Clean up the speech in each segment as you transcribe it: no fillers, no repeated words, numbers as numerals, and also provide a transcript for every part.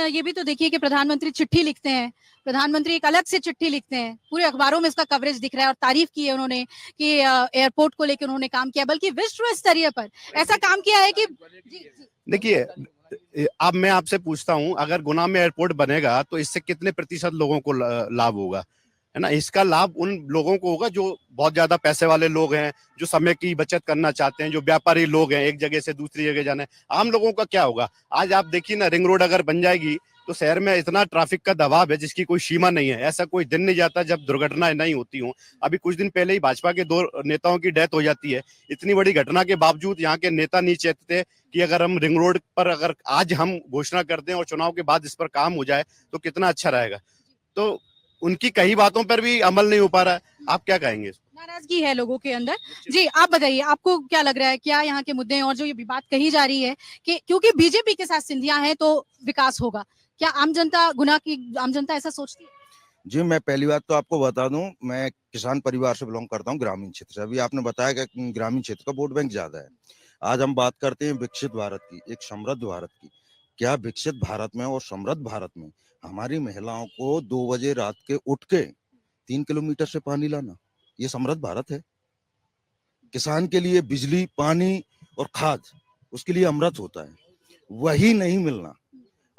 ये भी तो देखिए कि प्रधानमंत्री चिट्ठी लिखते हैं, प्रधानमंत्री एक अलग से चिट्ठी लिखते हैं, पूरे अखबारों में इसका कवरेज दिख रहा है और तारीफ की है उन्होंने कि एयरपोर्ट को लेकर उन्होंने काम किया, बल्कि विश्व स्तरीय पर ऐसा काम किया है कि देखिए, अब मैं आपसे पूछता हूं, अगर गुना में एयरपोर्ट बनेगा तो इससे कितने प्रतिशत लोगों को लाभ होगा, है ना? इसका लाभ उन लोगों को होगा जो बहुत ज्यादा पैसे वाले लोग हैं, जो समय की बचत करना चाहते हैं, जो व्यापारी लोग हैं, एक जगह से दूसरी जगह जाना है। आम लोगों का क्या होगा? आज आप देखिए ना, रिंग रोड अगर बन जाएगी तो शहर में इतना ट्रैफिक का दबाव है जिसकी कोई सीमा नहीं है। ऐसा कोई दिन नहीं जाता जब दुर्घटनाएं नहीं होती हों। अभी कुछ दिन पहले ही भाजपा के 2 नेताओं की डेथ हो जाती है। इतनी बड़ी घटना के बावजूद यहाँ के नेता नहीं चाहते कि अगर हम रिंग रोड पर अगर आज हम घोषणा कर दें और चुनाव के बाद इस पर काम हो जाए तो कितना अच्छा रहेगा। तो उनकी कई बातों पर भी अमल नहीं हो पा रहा है। आप क्या कहेंगे? नाराजगी है लोगों के अंदर। जी, आप बताइए, आपको क्या लग रहा है, क्या यहाँ के मुद्दे हैं? और जो ये बात कही जा रही है कि क्योंकि बीजेपी के साथ सिंधिया है तो विकास होगा, क्या आम जनता, गुना की आम जनता ऐसा सोचती है? जी, मैं पहली बात तो आपको बता दूं, मैं किसान परिवार से बिलोंग करता हूं, ग्रामीण क्षेत्र से। अभी आपने बताया कि ग्रामीण क्षेत्र का वोट बैंक ज्यादा है। आज हम बात करते हैं विकसित भारत की, एक समृद्ध भारत की। क्या विकसित भारत में और समृद्ध भारत में हमारी महिलाओं को 2 बजे रात के उठ के 3 किलोमीटर से पानी लाना, ये समृद्ध भारत है? किसान के लिए बिजली, पानी और खाद, उसके लिए अमृत होता है, वही नहीं मिलना।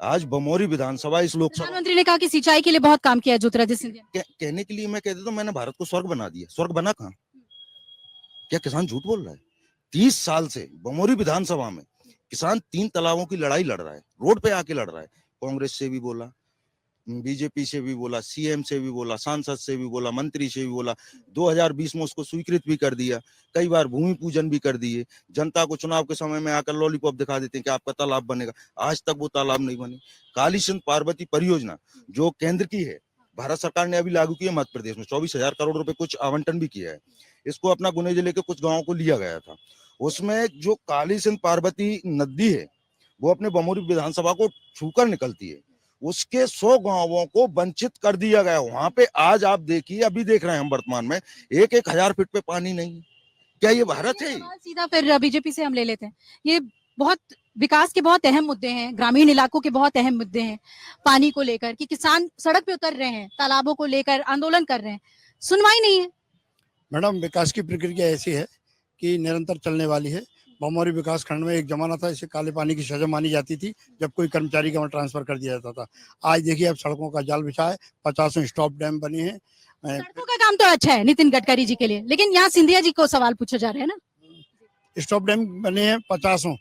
आज बमोरी विधानसभा, इस लोकसभा, प्रधानमंत्री ने कहा कि सिंचाई के लिए बहुत काम किया है ज्योतिरादित्य सिंधिया। कहने के लिए मैं कह देता हूं, मैंने भारत को स्वर्ग बना दिया। स्वर्ग बना कहां? क्या किसान झूठ बोल रहा है? 30 साल से बमोरी विधानसभा में किसान 3 तालाबों की लड़ाई लड़ रहा है, रोड पे आके लड़ रहा है। कांग्रेस से भी बोला, बीजेपी से भी बोला, सीएम से भी बोला, सांसद से भी बोला, मंत्री से भी बोला। 2020 में उसको स्वीकृत भी कर दिया, कई बार भूमि पूजन भी कर दिए। जनता को चुनाव के समय में आकर लॉलीपॉप दिखा देते हैं कि आपका तालाब बनेगा। आज तक वो तालाब नहीं बने। काली सिंध पार्वती परियोजना जो केंद्र की है, भारत सरकार ने अभी लागू की है मध्य प्रदेश में, 24,000 करोड़ रुपए कुछ आवंटन भी किया है। इसको अपना गुने जिले के कुछ गाँवों को लिया गया था। उसमें जो काली सिंध पार्वती नदी है वो अपने बमोरी विधानसभा को छूकर निकलती है, उसके 100 गांवों को वंचित कर दिया गया। वहां पे आज आप देखिए, अभी देख रहे हैं हम वर्तमान में, 1,000 फीट पे पानी नहीं। क्या ये भारत है? सीधा फिर बीजेपी से हम ले लेते हैं। ये बहुत विकास के बहुत अहम मुद्दे हैं, ग्रामीण इलाकों के बहुत अहम मुद्दे हैं, पानी को लेकर कि किसान सड़क पे उतर रहे हैं, तालाबों को लेकर आंदोलन कर रहे हैं, सुनवाई नहीं है। मैडम, विकास की प्रक्रिया ऐसी है कि निरंतर चलने वाली है। बमोरी विकास खंड में एक जमाना था, इसे काले पानी की सजा मानी जाती थी जब कोई कर्मचारी का वहाँ ट्रांसफर कर दिया जाता था। आज देखिए, अब सड़कों का जाल बिछा है, 50 स्टॉप डैम बने हैं। सड़कों का काम तो अच्छा है नितिन गडकरी जी के लिए, लेकिन यहाँ सिंधिया जी को सवाल पूछे जा रहे हैं ना। स्टॉप डैम बने हैं 50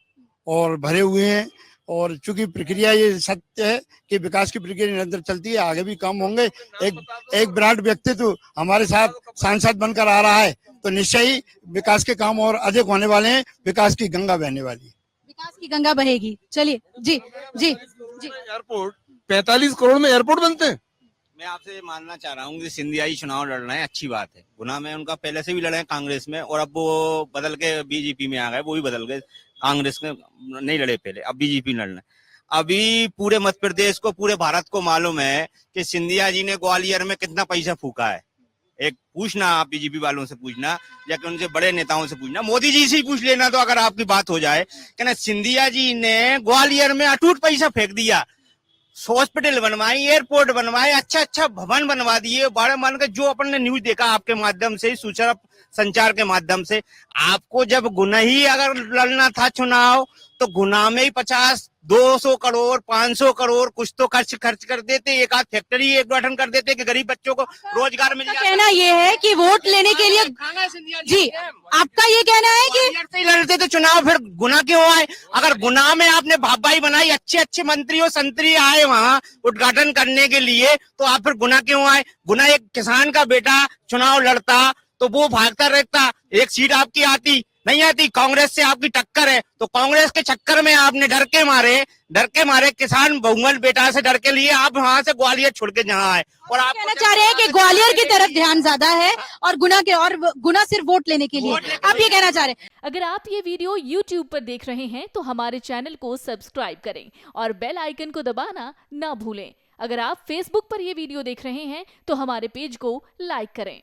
और भरे हुए हैं। और चूंकि प्रक्रिया ये सत्य है कि विकास की प्रक्रिया निरंतर चलती है, आगे भी काम होंगे। एक विराट व्यक्तित्व हमारे साथ सांसद बनकर आ रहा है तो निश्चय ही विकास के काम और अधिक होने वाले हैं। विकास की गंगा बहने वाली है, विकास की गंगा बहेगी। चलिए, जी जी जी। एयरपोर्ट 45 करोड़ में एयरपोर्ट बनते हैं। मैं आपसे मानना चाह रहा हूँ कि सिंधिया ही चुनाव लड़ रहे हैं, अच्छी बात है। गुना में उनका पहले से भी लड़े हैं कांग्रेस में, और अब वो बदल के बीजेपी में आ गए, वो भी बदल गए। कांग्रेस में नहीं लड़े पहले, अब बीजेपी लड़ रहे हैं। अभी पूरे मध्य प्रदेश को, पूरे भारत को मालूम है कि सिंधिया जी ने ग्वालियर में कितना पैसा फूका है। एक पूछना, आप बीजेपी वालों से पूछना, या कि उनसे बड़े नेताओं से पूछना, मोदी जी से ही पूछ लेना, तो अगर आपकी बात हो जाए कि ना, सिंधिया जी ने ग्वालियर में अटूट पैसा फेंक दिया। हॉस्पिटल बनवाई, एयरपोर्ट बनवाए, अच्छा अच्छा भवन बनवा दिए, बड़े मान के। जो अपन ने न्यूज देखा आपके माध्यम से, सूचना संचार के माध्यम से, आपको जब गुना ही अगर लड़ना था चुनाव, तो गुना में ही 50, 200 करोड़, 500 करोड़ कुछ तो खर्च कर देते, एक आध फैक्ट्री एक गठन कर देते कि गरीब बच्चों को रोजगार मिल जाता। कहना ये है कि वोट लेने के लिए, जी आपका ये कहना है कि लड़ते तो चुनाव फिर गुना क्यों आए? अगर गुना में आपने भाई बनाई, अच्छे अच्छे मंत्री और संतरी आए वहाँ उद्घाटन करने के लिए, तो आप फिर गुना क्यों आए? गुना एक किसान का बेटा चुनाव लड़ता तो वो भागता रहता, एक सीट आपकी आती नहीं आती। कांग्रेस से आपकी टक्कर है, तो कांग्रेस के चक्कर में आपने डर के मारे किसान बहुमल बेटा से डर के लिए आप वहां से ग्वालियर छोड़ के जहाँ आए। और आप कहना चाह रहे हैं कि ग्वालियर की तरफ ध्यान ज्यादा है और गुना सिर्फ वोट लेने के लिए, आप ये कहना चाह रहे हैं। अगर आप ये वीडियो YouTube पर देख रहे हैं तो हमारे चैनल को सब्सक्राइब करें और बेल आइकन को दबाना ना भूलें। अगर आप Facebook पर ये वीडियो देख रहे हैं तो हमारे पेज को लाइक करें।